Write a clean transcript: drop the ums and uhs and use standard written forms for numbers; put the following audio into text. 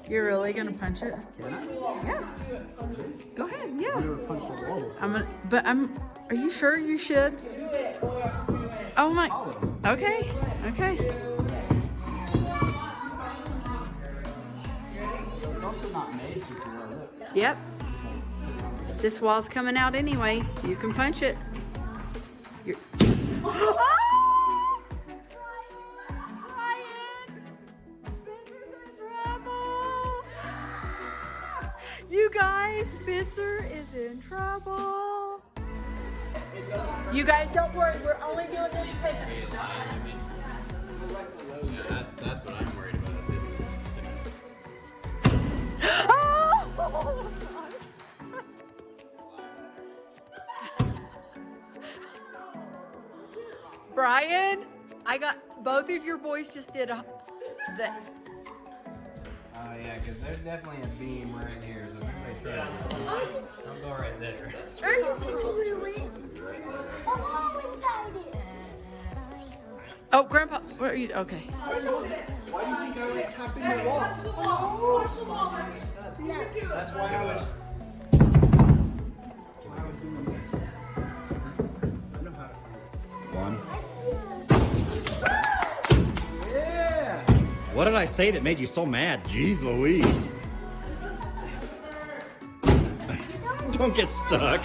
You're really gonna punch it? Can I? Yeah. Go ahead. Yeah. I've never punched a wall before. Are you sure you should? Oh my. Okay. Okay. It's also not made so to look. Yep. This wall's coming out anyway. You can punch it. Oh! Ryan! Spencer's in trouble! You guys, Spencer is in trouble. You guys don't worry, we're only doing this because... That's what I'm worried about. Oh! Brian, I got both of your boys just did the. Oh yeah, because there's definitely a beam right here. So everybody try to don't go right there. Oh, Grandpa, where are you? Okay. Why do you think I was tapping the wall? That's why I was. Doing this. I know how to find it. Yeah! What did I say that made you so mad? Jeez Louise. Don't get stuck.